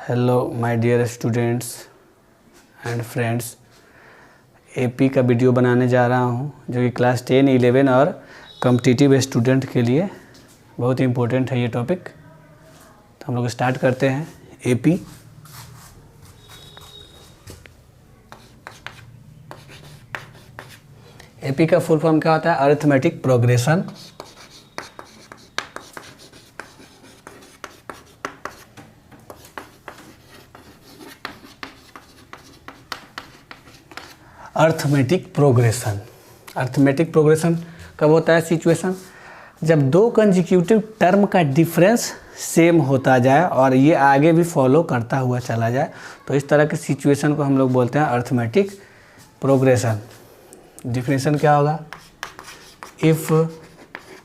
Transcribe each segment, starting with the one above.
Hello my dear students and friends, AP का video बनाने जा रहा हूं जो कि क्लास 10, 11 और कॉम्पिटिटिव स्टूडेंट के लिए बहुत इम्पोर्टेंट है ये टॉपिक। तो हम लोग स्टार्ट करते हैं। एपी एपी का फुल फॉर्म क्या होता है? Arithmetic progression. अरिथमेटिक प्रोग्रेशन कब होता है? सिचुएशन जब दो कंसेक्यूटिव टर्म का डिफरेंस सेम होता जाए और ये आगे भी फॉलो करता हुआ चला जाए, तो इस तरह के सिचुएशन को हम लोग बोलते हैं अरिथमेटिक प्रोग्रेशन। डिफिनेशन क्या होगा? If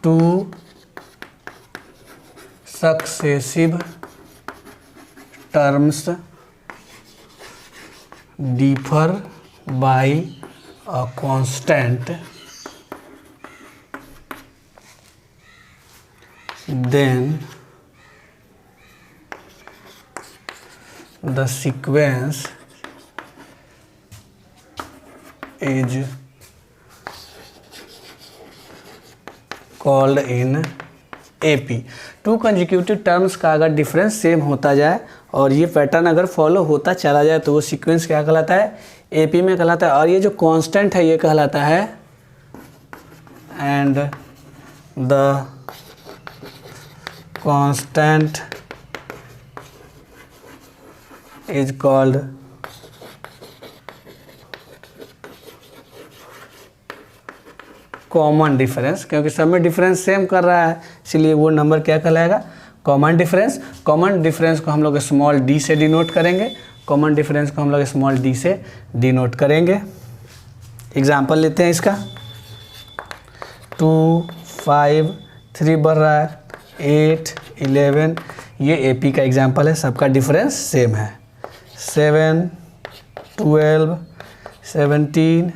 two successive terms differ by a constant, then the sequence is called in AP। To consecutive terms का अगर डिफरेंस सेम होता जाए और ये पैटर्न अगर फॉलो होता चला जाए तो वो सीक्वेंस क्या कहलाता है? एपी में कहलाता है। और ये जो कांस्टेंट है ये कहलाता है and the constant is called common difference, क्योंकि सब में डिफरेंस सेम कर रहा है इसलिए वो नंबर क्या कहलाएगा? Common difference. कॉमन डिफरेंस को हम लोग स्मॉल डी से डिनोट करेंगे। कॉमन डिफरेंस को हम लोग स्मॉल डी से डिनोट करेंगे। एग्जांपल लेते हैं इसका। 2, 5, 3 बढ़ रहा है, 8, 11, ये एपी का एग्जांपल है। सबका डिफरेंस सेम है। 7, 12, 17,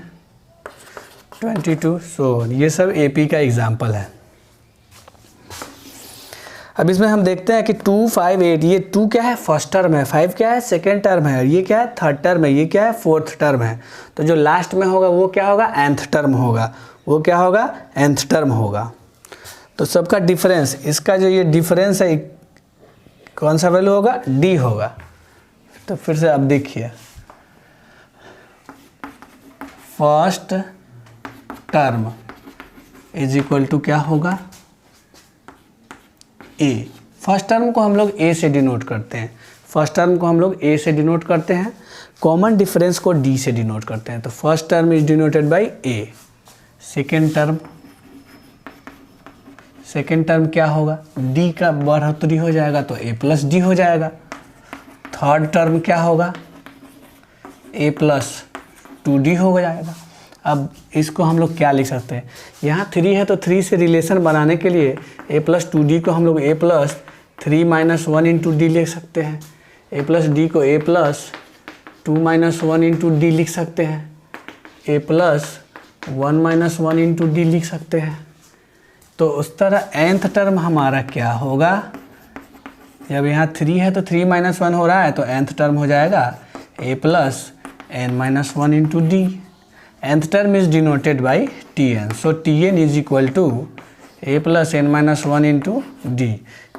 22, सो ये सब एपी का एग्जांपल है। अब इसमें हम देखते हैं कि 2, 5, 8, ये 2 क्या है? फर्स्ट टर्म है, 5 क्या है? सेकेंड टर्म है, और ये क्या है? थर्ड टर्म है, ये क्या है? फोर्थ टर्म है। तो जो लास्ट में होगा वो क्या होगा? nth टर्म होगा। वो क्या होगा? nth टर्म होगा। तो सबका डिफरेंस, इसका जो ये डिफरेंस है कौन सा वैल्यू होगा? d होगा। तो फिर से अब देखिए, first term is equal to क्या होगा? ए। फर्स्ट टर्म को हम लोग ए से डिनोट करते हैं। फर्स्ट टर्म को हम लोग ए से डिनोट करते हैं। कॉमन डिफरेंस को डी से डिनोट करते हैं। तो first term is denoted by A. Second term क्या होगा? डी का बढ़ोतरी हो जाएगा तो ए प्लस डी हो जाएगा। थर्ड टर्म क्या होगा? ए प्लस 2d हो जाएगा। अब इसको हम लोग क्या लिख सकते हैं? यहाँ 3 है तो 3 से रिलेशन बनाने के लिए a प्लस 2d को हम लोग a plus 3 minus 1 into D लिख सकते हैं। a प्लस डी को a plus 2 minus 1 into D लिख सकते हैं। a plus 1 minus 1 into D लिख सकते हैं। तो उस तरह nth टर्म हमारा क्या होगा? जब यहाँ 3 है तो 3 माइनस 1 हो रहा है तो nth टर्म हो जाएगा a plus n minus 1 into D. nth term is denoted by Tn, so Tn is equal to a plus n minus 1 into d।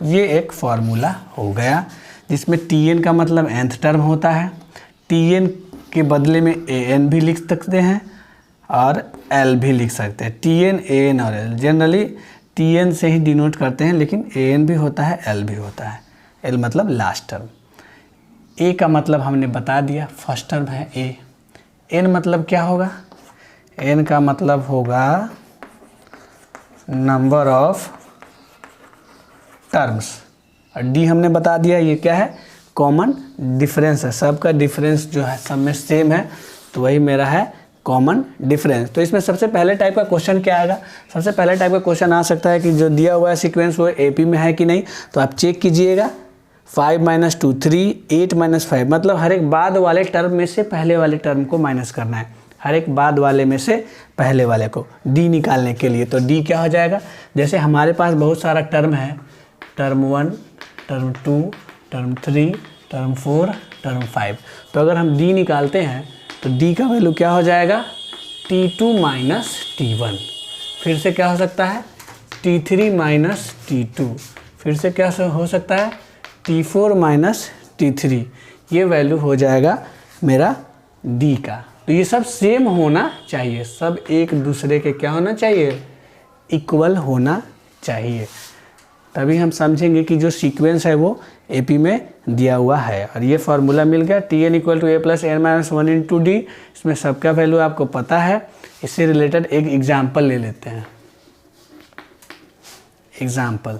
ये एक फार्मूला हो गया जिसमें Tn का मतलब nth टर्म होता है। Tn के बदले में an भी लिख सकते हैं और l भी लिख सकते हैं। Tn, an और l जनरली Tn से ही डिनोट करते हैं, लेकिन an भी होता है, l भी होता है। l मतलब लास्ट टर्म। a का मतलब हमने बता दिया, फर्स्ट टर्म है a। n मतलब क्या होगा? n का मतलब होगा नंबर ऑफ टर्म्स, और d हमने बता दिया ये क्या है? कॉमन डिफरेंस है। सबका डिफरेंस जो है सब में सेम है, तो वही मेरा है कॉमन डिफरेंस। तो इसमें सबसे पहले टाइप का क्वेश्चन क्या आएगा? सबसे पहले टाइप का क्वेश्चन आ सकता है कि जो दिया हुआ है सीक्वेंस वो एपी में है कि नहीं। तो आप चेक कीजिएगा। 5 माइनस 2 3, 8 माइनस 5, मतलब हर एक बाद वाले टर्म में से पहले वाले टर्म को माइनस करना है। हर एक बाद वाले में से पहले वाले को d निकालने के लिए। तो d क्या हो जाएगा? जैसे हमारे पास बहुत सारा टर्म है, term 1, term 2, term 3, term 4, term 5। तो अगर हम d निकालते हैं तो d का वैल्यू क्या हो जाएगा, T2 माइनस T1। फिर से क्या हो सकता है, T3 माइनस T2। फिर से क्या हो सकता है, T4 माइनस T3। ये वैल्यू हो जाएगा मेरा d का। तो ये सब सेम होना चाहिए, सब एक दूसरे के क्या होना चाहिए, इक्वल होना चाहिए। तभी हम समझेंगे कि जो सीक्वेंस है वो एपी में दिया हुआ है। और ये फार्मूला मिल गया, Tn equal to a plus n minus 1 into D. इसमें सबका वैल्यू आपको पता है। इससे रिलेटेड एक एग्जाम्पल ले लेते हैं। Example,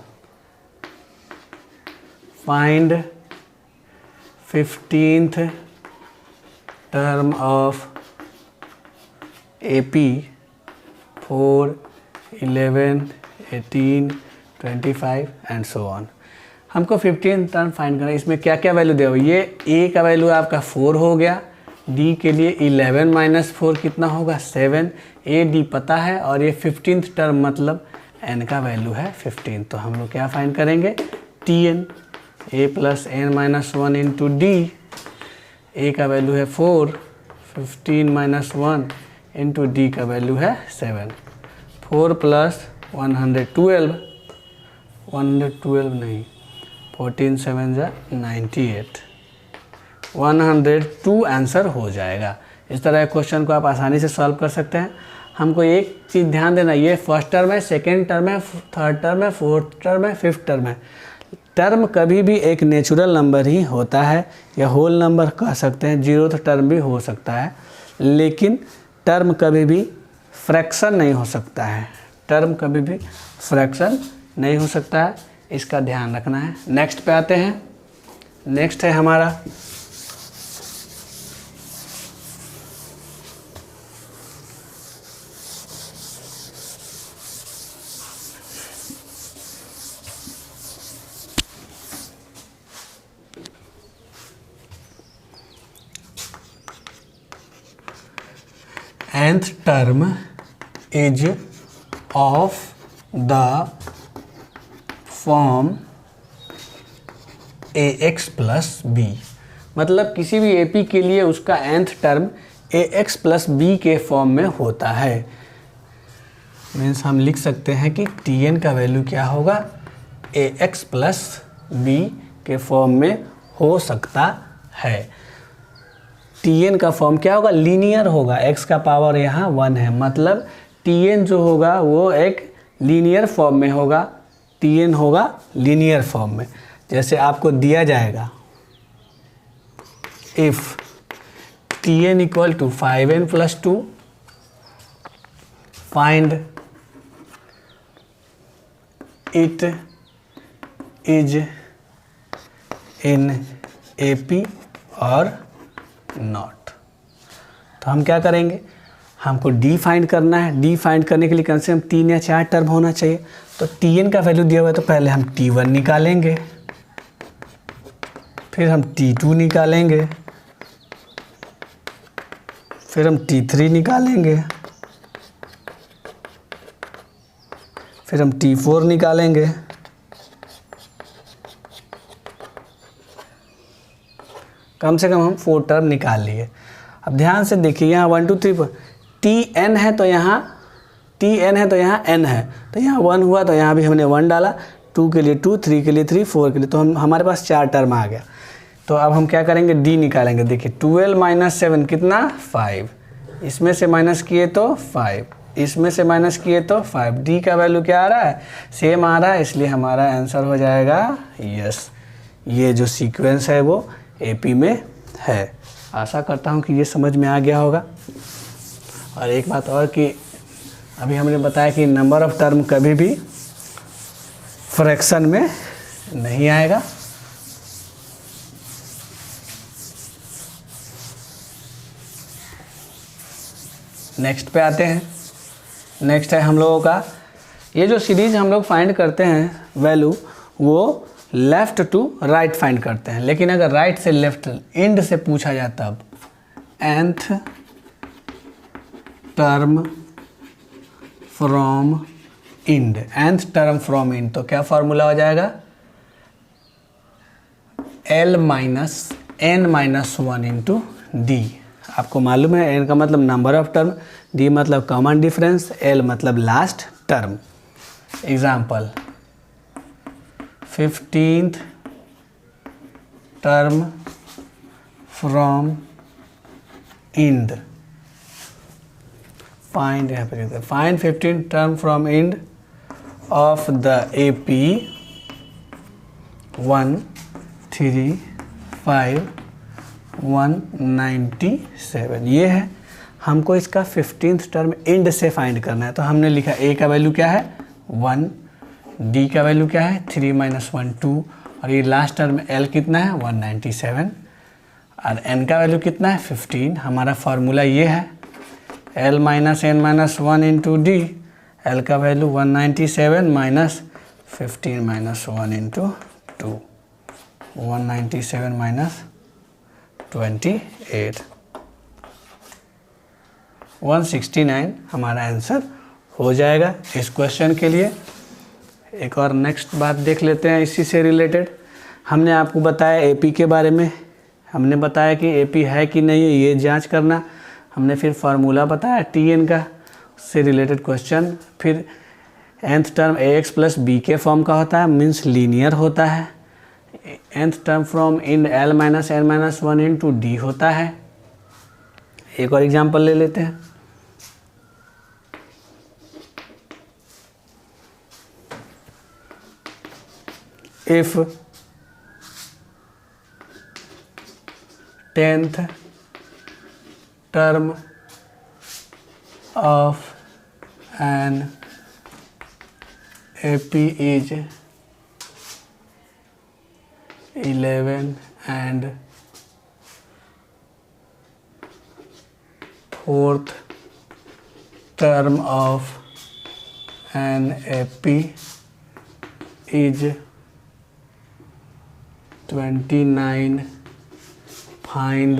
find 15th term of AP 4, 11, 18, 25 and so on. हमको 15 टर्म फाइंड करना है। इसमें क्या क्या वैल्यू दिया हो, ये A का वैल्यू आपका 4 हो गया, D के लिए 11 माइनस 4 कितना होगा, 7। A D पता है और ये 15th टर्म मतलब n का वैल्यू है 15। तो हम लोग क्या फाइंड करेंगे, Tn a plus n minus 1 into D. A का वैल्यू है 4, 15 माइनस 1 इंटू डी का वैल्यू है 7। 4 प्लस 112, 112 नहीं, 14 7 जा 98, 102 आंसर हो जाएगा। इस तरह के क्वेश्चन को आप आसानी से सॉल्व कर सकते हैं। हमको एक चीज़ ध्यान देना, ये फर्स्ट टर्म है, सेकेंड टर्म है, थर्ड टर्म है, फोर्थ टर्म है, फिफ्थ टर्म है। टर्म कभी भी एक नेचुरल नंबर ही होता है या होल नंबर कह सकते हैं, 0th टर्म भी हो सकता है, लेकिन टर्म कभी भी फ्रैक्शन नहीं हो सकता है। टर्म कभी भी फ्रैक्शन नहीं हो सकता है, इसका ध्यान रखना है। नेक्स्ट पे आते हैं। नेक्स्ट है हमारा nth term is of the form ax plus B. मतलब किसी भी एपी के लिए उसका nth term ax plus B के फॉर्म में होता है। मीन्स हम लिख सकते हैं कि Tn का वैल्यू क्या होगा, ax प्लस बी के फॉर्म में हो सकता है। Tn का फॉर्म क्या होगा, लीनियर होगा, x का पावर यहाँ 1 है, मतलब Tn जो होगा वो एक लीनियर फॉर्म में होगा। Tn होगा लीनियर फॉर्म में। जैसे आपको दिया जाएगा, if Tn equal to 5n plus 2, find it is in AP और नॉट। तो हम क्या करेंगे, हमको D फाइंड करना है। D फाइंड करने के लिए कम से कम 3 या 4 टर्म होना चाहिए। तो Tn का वैल्यू दिया हुआ है, तो पहले हम T1 निकालेंगे, फिर हम T2 निकालेंगे, फिर हम T3 निकालेंगे, फिर हम T4 निकालेंगे, कम से कम हम 4 टर्म निकाल लिए। अब ध्यान से देखिए, यहाँ 1 2 3 4 Tn है तो यहाँ Tn है तो यहाँ n है, तो यहाँ 1 हुआ तो यहाँ भी हमने 1 डाला, 2 के लिए 2, 3 के लिए 3, 4 के लिए, तो हमारे पास 4 टर्म आ गया। तो अब हम क्या करेंगे, D निकालेंगे। देखिए 12 माइनस 7 कितना, 5, इसमें से माइनस किए तो 5, इसमें से माइनस किए तो 5। D का वैल्यू क्या आ रहा है, सेम आ रहा है, इसलिए हमारा आंसर हो जाएगा यस। ये जो सीक्वेंस है वो AP में है। आशा करता हूँ कि ये समझ में आ गया होगा। और एक बात और कि अभी हमने बताया कि नंबर ऑफ टर्म कभी भी फ्रैक्शन में नहीं आएगा। नेक्स्ट पे आते हैं। नेक्स्ट है हम लोगों का, ये जो सीरीज हम लोग फाइंड करते हैं वैल्यू, वो लेफ़्ट टू राइट फाइंड करते हैं। लेकिन अगर राइट से लेफ़्ट एंड से पूछा जाए तब nth term from end, nth term from end, तो क्या फॉर्मूला हो जाएगा, L minus n minus 1 into D. आपको मालूम है n का मतलब नंबर ऑफ टर्म, d मतलब कॉमन डिफरेंस, l मतलब last term. Example 15th term from end, find 15th term from end of the AP 1 3 5 197। ये है, हमको इसका 15th टर्म इंड से फाइंड करना है। तो हमने लिखा a का वैल्यू क्या है 1, d का वैल्यू क्या है 3 माइनस 1 2, और ये लास्ट टर्म l कितना है 197, और n का वैल्यू कितना है 15। हमारा फार्मूला ये है l minus n minus 1 into D. l का value 197 minus 15 minus 1 into 2, 197 minus 28, 169 हमारा आंसर हो जाएगा इस क्वेश्चन के लिए। एक और नेक्स्ट बात देख लेते हैं इसी से रिलेटेड। हमने आपको बताया एपी के बारे में, हमने बताया कि एपी है कि नहीं ये जांच करना। हमने फिर फार्मूला बताया टीएन का, उससे रिलेटेड क्वेश्चन। फिर nth term ax plus B के फॉर्म का होता है, मीन्स लीनियर होता है। nth term from end l minus n minus 1 into D होता है। एक और एग्जांपल ले लेते हैं। If 10th term of an AP is 11 and 4th term of an AP is 29, find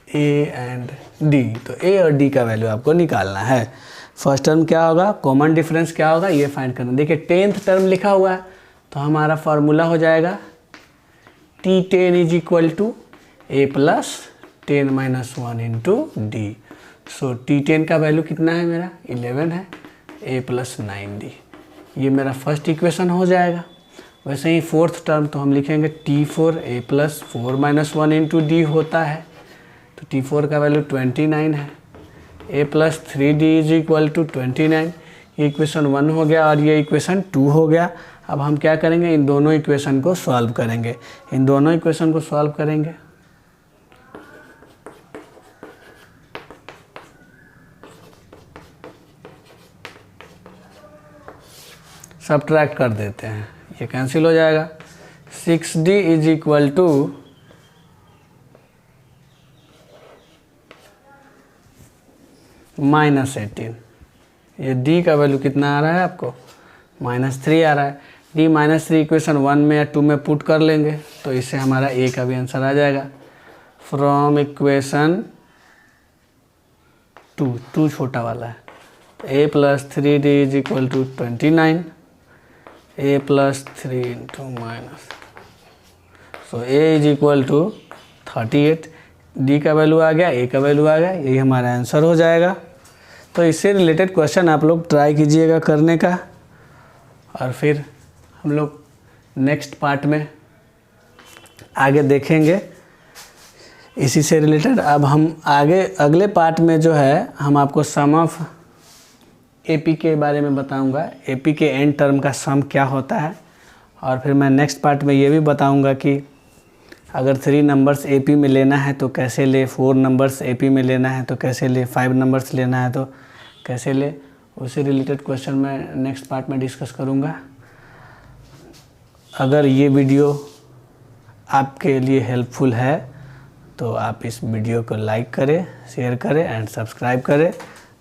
A and D। तो A और D का वैल्यू आपको निकालना है। फर्स्ट टर्म क्या होगा, कॉमन डिफरेंस क्या होगा, ये फाइंड करना। देखिए 10th टर्म लिखा हुआ है, तो हमारा फार्मूला हो जाएगा T10 is equal to A plus 10 minus 1 into D. So T10 का वैल्यू कितना है मेरा 11 है, A प्लस 9D। ये मेरा फर्स्ट इक्वेशन हो जाएगा। वैसे ही फोर्थ टर्म तो हम लिखेंगे T4 A plus 4 minus 1 into D होता है। तो T4 का वैल्यू 29 है, A plus 3D is equal to 29। ये इक्वेशन 1 हो गया और ये इक्वेशन 2 हो गया। अब हम क्या करेंगे, इन दोनों इक्वेशन को सॉल्व करेंगे। इन दोनों इक्वेशन को सॉल्व करेंगे, सब्ट्रैक्ट कर देते हैं, ये कैंसिल हो जाएगा। 6D is equal to -18। ये D का वैल्यू कितना आ रहा है आपको -3 आ रहा है। D -3 इक्वेशन 1 में या 2 में पुट कर लेंगे तो इससे हमारा A का भी आंसर आ जाएगा। फ्रॉम इक्वेशन 2 छोटा वाला है, तो A plus 3D is equal to 29, A plus 3 into minus, so A is equal to 38। D का वैल्यू आ गया, A का वैल्यू आ गया, यही हमारा आंसर हो जाएगा। तो इससे रिलेटेड क्वेश्चन आप लोग ट्राई कीजिएगा करने का, और फिर हम लोग नेक्स्ट पार्ट में आगे देखेंगे इसी से रिलेटेड। अब हम आगे अगले पार्ट में जो है हम आपको सम ऑफ AP के बारे में बताऊंगा, AP के एंड टर्म का सम क्या होता है। और फिर मैं नेक्स्ट पार्ट में ये भी बताऊंगा कि अगर 3 नंबर्स AP में लेना है तो कैसे ले, 4 नंबर्स AP में लेना है तो कैसे ले, 5 नंबर्स लेना है तो कैसे ले, उससे रिलेटेड क्वेश्चन मैं नेक्स्ट पार्ट में डिस्कस करूँगा। अगर ये वीडियो आपके लिए हेल्पफुल है तो आप इस वीडियो को लाइक करें, शेयर करें एंड सब्सक्राइब करें,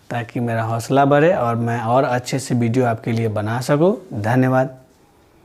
ताकि मेरा हौसला बढ़े और मैं और अच्छे से वीडियो आपके लिए बना सकूं। धन्यवाद।